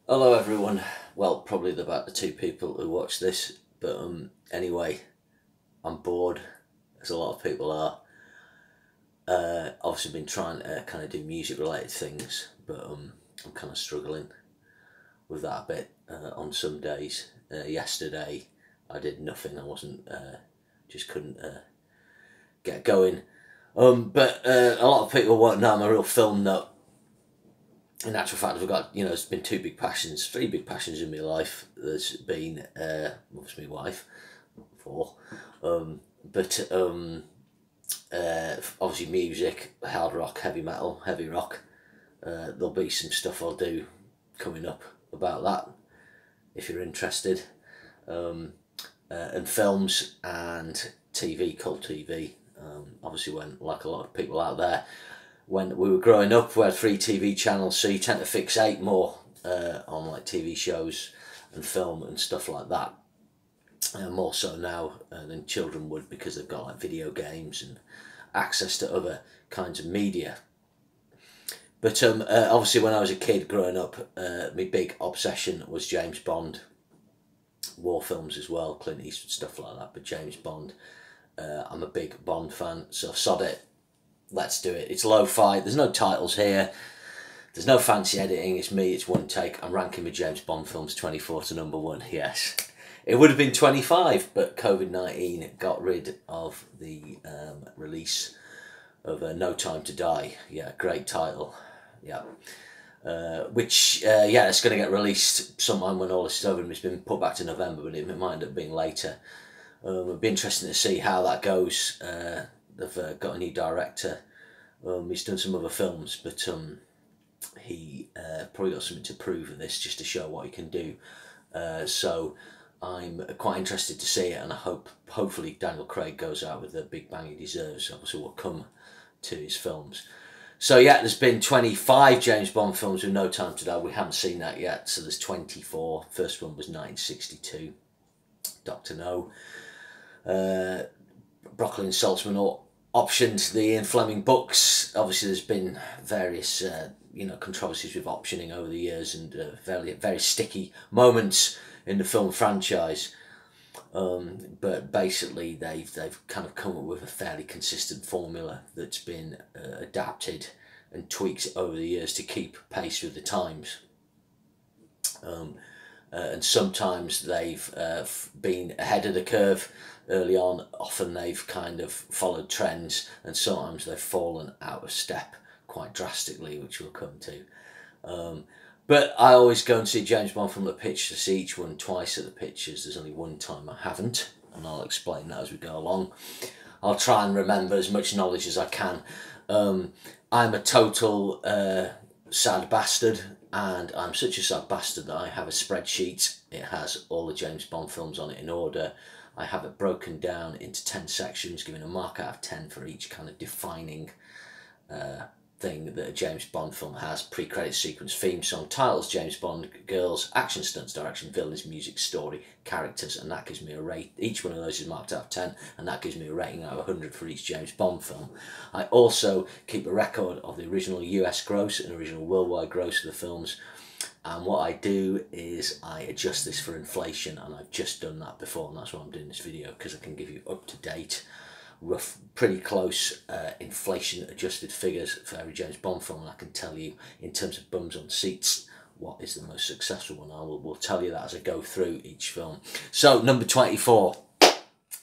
Hello everyone. Well, probably about the two people who watch this, but anyway, I'm bored, as a lot of people are. Obviously been trying to kind of do music related things, but I'm kind of struggling with that a bit on some days. Yesterday I did nothing. I wasn't, just couldn't get going. But a lot of people won't know I'm a real film nut. In actual fact, I've got, there's been three big passions in my life. There's been, obviously my wife, four, but obviously music, hard rock, heavy metal, heavy rock. There'll be some stuff I'll do coming up about that, if you're interested. And films and TV, cult TV. Obviously, when, like a lot of people out there, when we were growing up, we had 3 TV channels, so you tend to fixate more on like TV shows and film and stuff like that. More so now than children would, because they've got like video games and access to other kinds of media. But obviously, when I was a kid growing up, my big obsession was James Bond, war films as well, Clint Eastwood, stuff like that. But James Bond, I'm a big Bond fan, so sod it. Let's do it. It's lo-fi. There's no titles here. There's no fancy editing. It's me. It's one take. I'm ranking my James Bond films 24 to number 1. Yes. It would have been 25, but COVID-19 got rid of the release of No Time to Die. Yeah, great title. Yeah. Which, it's going to get released sometime when all this is over. It's been put back to November, but it might end up being later. It'd be interesting to see how that goes. They've got a new director. He's done some other films, but he probably got something to prove in this, just to show what he can do. So I'm quite interested to see it, and I hopefully Daniel Craig goes out with the big bang he deserves. Obviously, will come to his films. So yeah, there's been 25 James Bond films with No Time to Die. We haven't seen that yet, so there's 24. First one was 1962, Dr. No. Broccoli and Saltzman optioned the Ian Fleming books. Obviously, there's been various controversies with optioning over the years, and very sticky moments in the film franchise. But basically, they've kind of come up with a fairly consistent formula that's been adapted and tweaked over the years to keep pace with the times. And sometimes they've been ahead of the curve early on. Often they've kind of followed trends, and sometimes they've fallen out of step quite drastically, which we'll come to. But I always go and see James Bond from the pictures. I see each one twice at the pictures. There's only one time I haven't, and I'll explain that as we go along. I'll try and remember as much knowledge as I can. I'm a total sad bastard, and I'm such a sad bastard that I have a spreadsheet. It has all the James Bond films on it in order. I have it broken down into 10 sections, giving a mark out of 10 for each kind of defining thing that a James Bond film has. Pre-credit sequence, theme song, titles, James Bond, girls, action stunts, direction, villains, music, story, characters, and that gives me a rate. Each one of those is marked out of 10, and that gives me a rating out of 100 for each James Bond film. I also keep a record of the original US gross and original worldwide gross of the films, and what I do is I adjust this for inflation, and I've just done that before, and that's why I'm doing this video, because I can give you up-to-date, rough, pretty close inflation adjusted figures for every James Bond film, and I can tell you in terms of bums on seats what is the most successful one. I will tell you that as I go through each film. So number 24,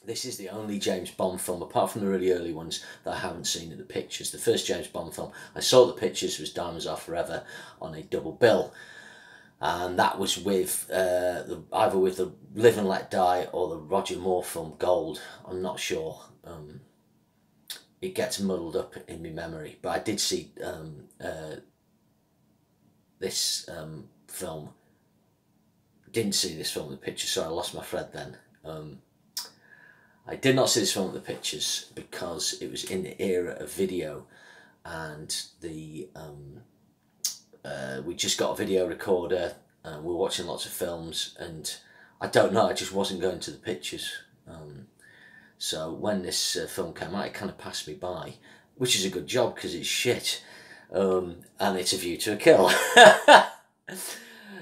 this is the only James Bond film, apart from the really early ones, that I haven't seen in the pictures. The first James Bond film I saw the pictures was Diamonds Are Forever on a double bill, and that was with either with the Live and Let Die or the Roger Moore film Gold. I'm not sure. It gets muddled up in my memory, but I did see this film. Didn't see this film in the pictures, so I lost my thread then. I did not see this film in the pictures because it was in the era of video, and the we just got a video recorder, and we were watching lots of films, and I don't know, I just wasn't going to the pictures. So when this film came out, it kind of passed me by, which is a good job because it's shit, and it's A View to a Kill.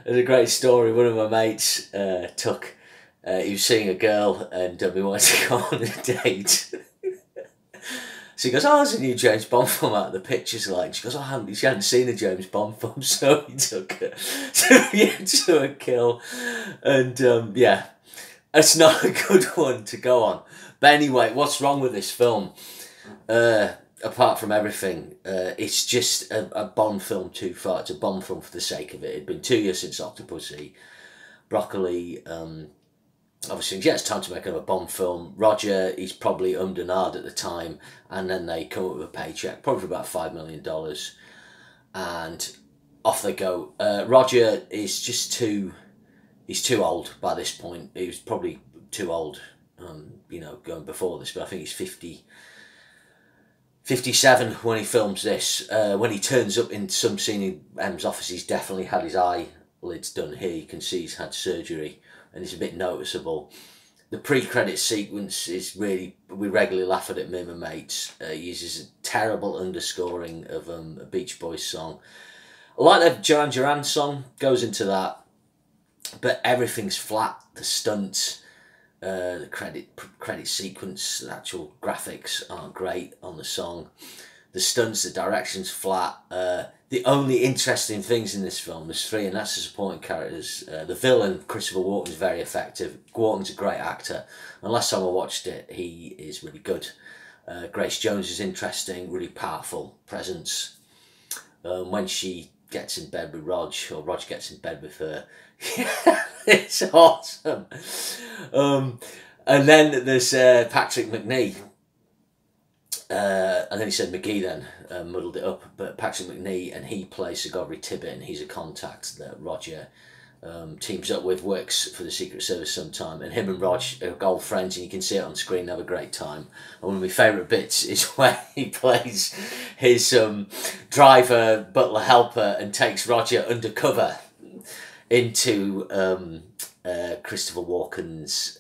There's a great story. One of my mates he was seeing a girl and we wanted to go on a date. So he goes, oh, there's a new James Bond film out. The pictures like. She goes, oh, she hadn't seen a James Bond film, so he took her to a kill. And yeah, it's not a good one to go on. But anyway, what's wrong with this film? Apart from everything, it's just a Bond film too far. It's a Bond film for the sake of it. It'd been 2 years since Octopussy. Broccoli, obviously, yeah, it's time to make a Bond film. Roger, he's probably ummed and ahed at the time, and then they come up with a paycheck, probably for about $5 million, and off they go. Roger is just he's too old by this point. He was probably too old, you know, going before this, but I think he's 57 when he films this. When he turns up in some scene in M's office, he's definitely had his eyelids done here. You can see he's had surgery, and it's a bit noticeable. The pre-credit sequence is really, we regularly laugh at it, me and my mates. Uses a terrible underscoring of a Beach Boys song. I like that Duran Duran song, goes into that, but everything's flat. The stunts, the credit sequence, the actual graphics aren't great on the song. The stunts, the direction's flat. The only interesting things in this film, there's three, and that's the supporting characters. The villain, Christopher Walken's very effective. Walken's a great actor. And last time I watched it, he is really good. Grace Jones is interesting, really powerful presence. When she gets in bed with Rog, or Rog gets in bed with her, it's awesome. And then there's Patrick Macnee. And then he said McGee then, muddled it up, but Patrick Macnee, and he plays Sir Godfrey Tibbett, and he's a contact that Roger teams up with, works for the Secret Service sometime, and him and Rog are old friends, and you can see it on screen, they have a great time. And one of my favourite bits is when he plays his driver, butler, helper, and takes Roger undercover into Christopher Walken's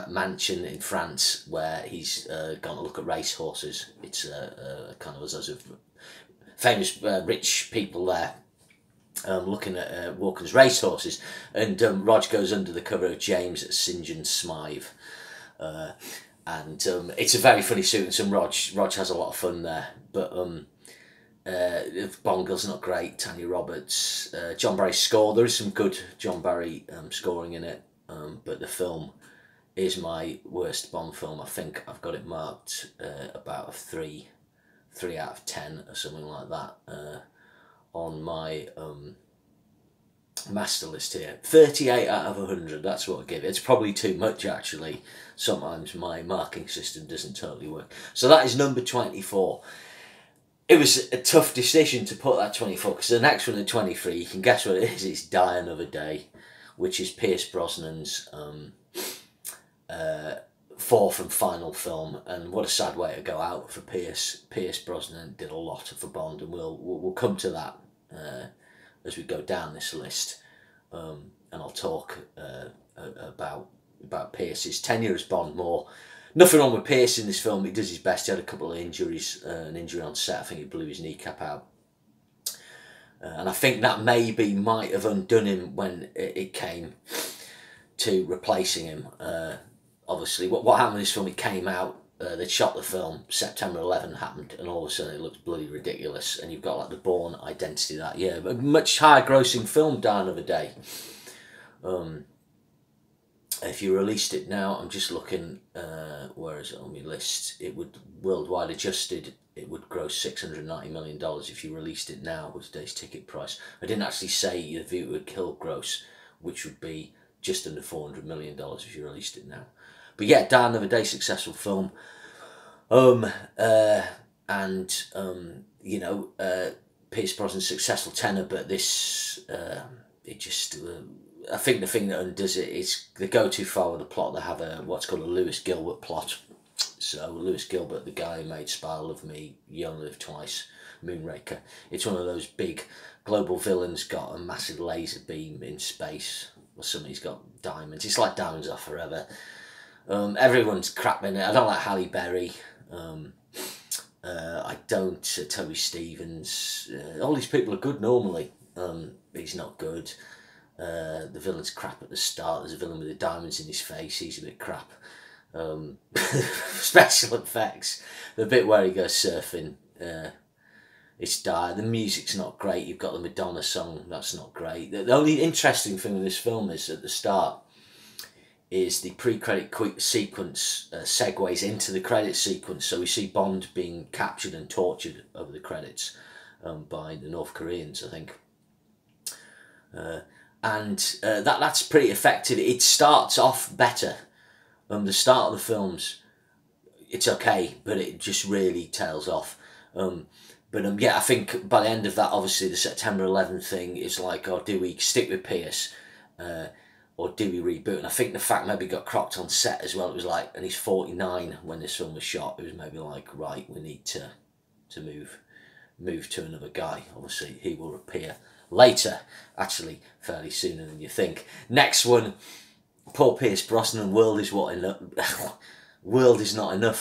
mansion in France, where he's gone to look at race horses. It's kind of a famous rich people there looking at Walken's race horses, and Rog goes under the cover of James at St John Smythe, and it's a very funny sequence, and Rog has a lot of fun there, but Bond girl's not great. Tanya Roberts, John Barry's score, there is some good John Barry scoring in it, but the film is my worst Bond film. I think I've got it marked about a 3 out of 10 or something like that on my master list here. 38 out of 100, that's what I give it. It's probably too much actually. Sometimes my marking system doesn't totally work. So that is number 24. It was a tough decision to put that 24, because the next one at 23, you can guess what it is. It's Die Another Day, which is Pierce Brosnan's fourth and final film, and what a sad way to go out for Pierce. Pierce Brosnan did a lot for Bond, and we'll come to that as we go down this list, and I'll talk about Pierce's tenure as Bond more. Nothing wrong with Pierce in this film. He does his best. He had a couple of injuries, an injury on set. I think he blew his kneecap out. And I think that maybe might have undone him when it came to replacing him. Obviously, what happened in this film, it came out, they'd shot the film, September 11 happened, and all of a sudden it looks bloody ridiculous. And you've got like the Bourne identity that year. But a much higher grossing film, Die Another Day. If you released it now, I'm just looking, where is it on my list? It would, worldwide adjusted, it would gross $690 million if you released it now with today's ticket price. I didn't actually say The View to a Kill gross, which would be just under $400 million if you released it now. But yeah, Die Another Day, successful film. You know, Pierce Brosnan's successful tenor, but this, it just... I think the thing that undoes it is they go too far with the plot. They have what's called a Lewis Gilbert plot. So Lewis Gilbert, the guy who made Spy Love Me, You Only Live Twice, Moonraker. It's one of those big global villains, got a massive laser beam in space, or somebody's got diamonds. It's like Diamonds Are Forever. Everyone's crap in it. I don't like Halle Berry. I don't. Toby Stevens. All these people are good normally. He's not good. The villain's crap at the start. There's a villain with the diamonds in his face. He's a bit crap. Special effects. The bit where he goes surfing, it's dire. The music's not great. You've got the Madonna song. That's not great. The only interesting thing with this film is at the start is the pre-credit quick sequence segues into the credit sequence. So we see Bond being captured and tortured over the credits by the North Koreans, I think. That's pretty effective. It starts off better. The start of the films, it's okay, but it just really tails off. Yeah, I think by the end of that, obviously the September 11th thing is like, oh, do we stick with Pierce, or do we reboot? And I think the fact maybe got cropped on set as well. It was like, and he's 49 when this film was shot. It was maybe like, right, we need to move to another guy. Obviously, he will appear later, actually fairly sooner than you think. Next one, Paul Pierce Brosnan, World is Not Enough,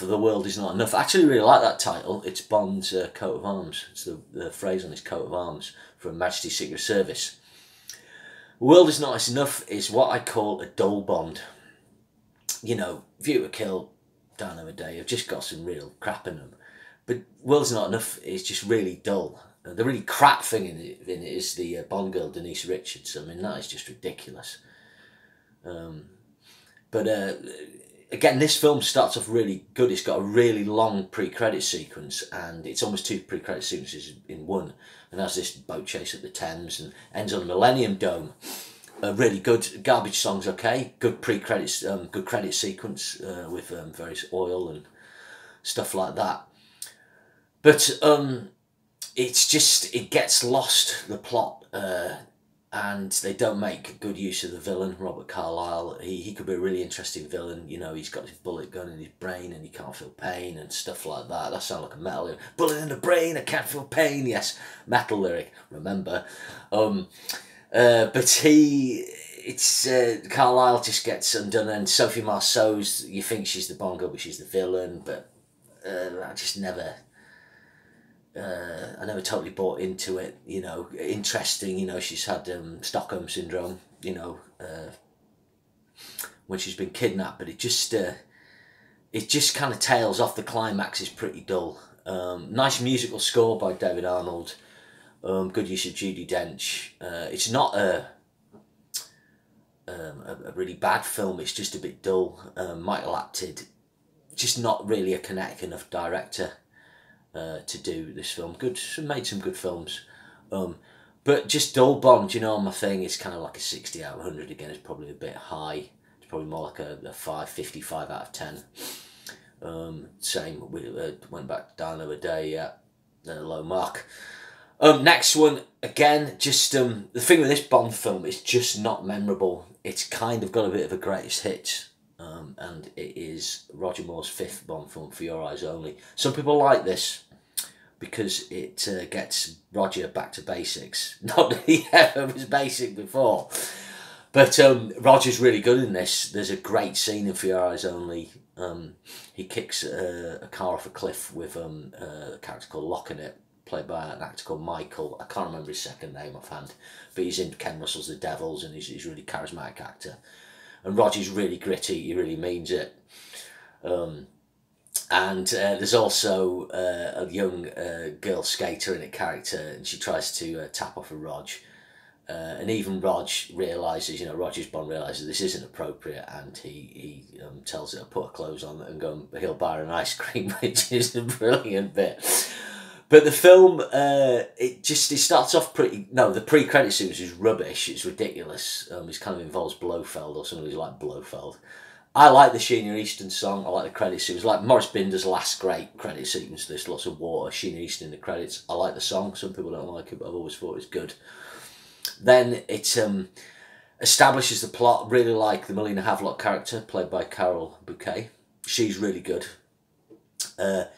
or The World Is Not Enough. I actually really like that title. It's Bond's coat of arms. It's the phrase on his coat of arms for Her Majesty's Secret Service. World Is Not Enough is what I call a dull Bond. You know, View to a Kill, Die Another Day have just got some real crap in them. But World Is Not Enough is just really dull. The really crap thing in it is the Bond girl, Denise Richards. I mean, that is just ridiculous. Again, this film starts off really good. It's got a really long pre-credit sequence, and it's almost two pre-credit sequences in one. And has this boat chase at the Thames, and ends on the Millennium Dome. Really good. Garbage Song's okay. Good pre-credits, good credit sequence with various oil and stuff like that. But it's just, it gets lost, the plot. And they don't make good use of the villain, Robert Carlyle. He could be a really interesting villain. You know, he's got his bullet gun in his brain and he can't feel pain and stuff like that. That sounds like a metal lyric. Bullet in the brain, I can't feel pain. Yes, metal lyric, remember. Carlyle just gets undone, and Sophie Marceau's, you think she's the Bond girl, but she's the villain. But I just never... I never totally bought into it, you know. Interesting, you know, she's had Stockholm Syndrome, you know, when she's been kidnapped, but it just kind of tails off. The climax is pretty dull. Nice musical score by David Arnold, good use of Judi Dench. It's not a really bad film, it's just a bit dull. Michael Apted, just not really a kinetic enough director to do this film. Good, made some good films, but just dull Bond, you know. My thing is kind of like a 60 out of 100. Again, it's probably a bit high. It's probably more like a 55 out of 10. Same, we went back to Die Another Day, yeah, low mark. Next one, again, just the thing with this Bond film is just not memorable. It's kind of got a bit of a greatest hits. And it is Roger Moore's 5th Bond film, For Your Eyes Only. Some people like this because it gets Roger back to basics. Not that he ever was basic before. But Roger's really good in this. There's a great scene in For Your Eyes Only. He kicks a car off a cliff with a character called Locke in it, played by an actor called Michael. I can't remember his second name offhand, but he's in Ken Russell's The Devils, and he's a really charismatic actor. And Roger's really gritty, he really means it. There's also a young girl skater in a character, and she tries to tap off a Rog. And even Rog realises, you know, Roger's Bond realises this isn't appropriate, and he tells her to put her clothes on and go and he'll buy her an ice cream, which is a brilliant bit. But the film, it starts off pretty... No, the pre-credit sequence is rubbish. It's ridiculous. It kind of involves Blofeld, or somebody like Blofeld. I like the Sheena Easton song. I like the credit sequence. I like Maurice Binder's last great credit sequence. There's lots of water. Sheena Easton in the credits. I like the song. Some people don't like it, but I've always thought it's good. Then it establishes the plot. Really like the Melina Havelock character, played by Carol Bouquet. She's really good. So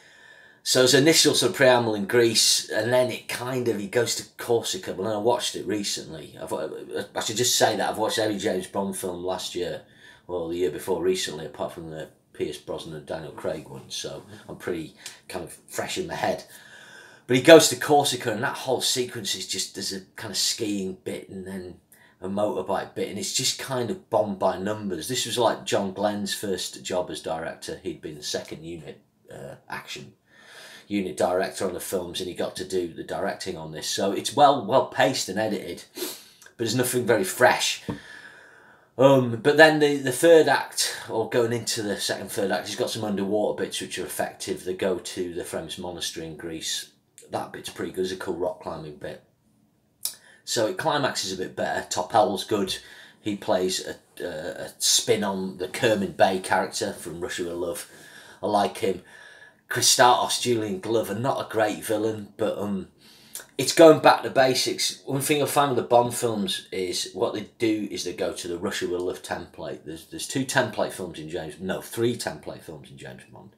there's initial sort of preamble in Greece, and then it kind of, he goes to Corsica. Well, I watched it recently. I should just say that I've watched every James Bond film last year, or the year before recently, apart from the Pierce Brosnan and Daniel Craig one, so I'm pretty kind of fresh in my head. But he goes to Corsica, and that whole sequence is just, there's a kind of skiing bit, and then a motorbike bit, and it's just kind of bombed by numbers. This was like John Glenn's first job as director. He'd been the second unit action unit director on the films, and he got to do the directing on this. So it's well paced and edited, but there's nothing very fresh. But then the third act, or going into the second, third act, he's got some underwater bits which are effective. They go to the Frems Monastery in Greece. That bit's pretty good. It's a cool rock climbing bit. So it climaxes a bit better. Topel's good. He plays a spin on the Kerman Bay character from Russia with Love. I like him. Christatos, Julian Glover, not a great villain, but it's going back to basics. One thing I find with the Bond films is what they do is they go to the Russia with Love template. There's three template films in James Bond.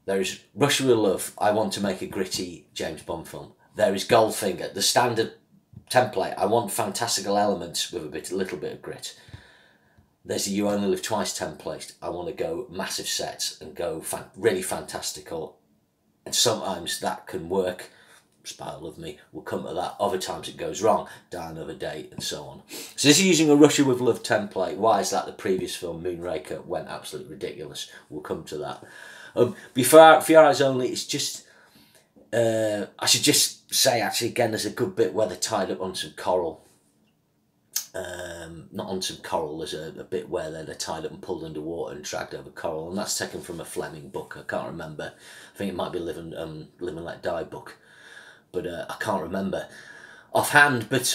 There is Russia with Love, I want to make a gritty James Bond film. There is Goldfinger, the standard template. I want fantastical elements with a little bit of grit. There's the You Only Live Twice template. I want to go massive sets and go really fantastical. And sometimes that can work. Spy Love Me will come to that. Other times it goes wrong. Die Another Day and so on. So this is using a Russia with Love template. Why is that? The previous film, Moonraker, went absolutely ridiculous. We'll come to that. For Your Eyes Only, it's just... I should just say, actually, again, there's a good bit where they're tied up on some coral. Not on some coral, there's a bit where they're tied up and pulled underwater and dragged over coral, and that's taken from a Fleming book. I can't remember. I think it might be Live and Let Die book, but I can't remember offhand. But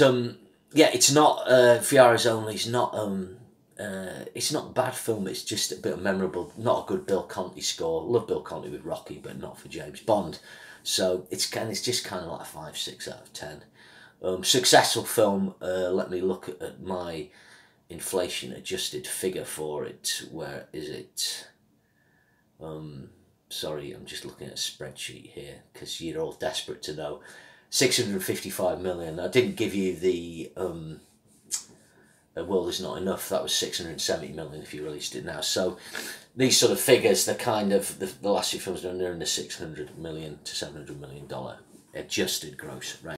yeah, it's not For Your Eyes Only. It's not a bad film. It's just a bit of memorable. Not a good Bill Conti score. Love Bill Conti with Rocky, but not for James Bond. So it's just kind of like a 5, 6 out of 10. Successful film. Let me look at my inflation adjusted figure for it. Where is it? Sorry, I'm just looking at a spreadsheet here because you're all desperate to know. 655 million. I didn't give you the World Is Not Enough. That was 670 million if you released it now. So these sort of figures, they're kind of the last few films are in the $600 million to $700 million adjusted gross range.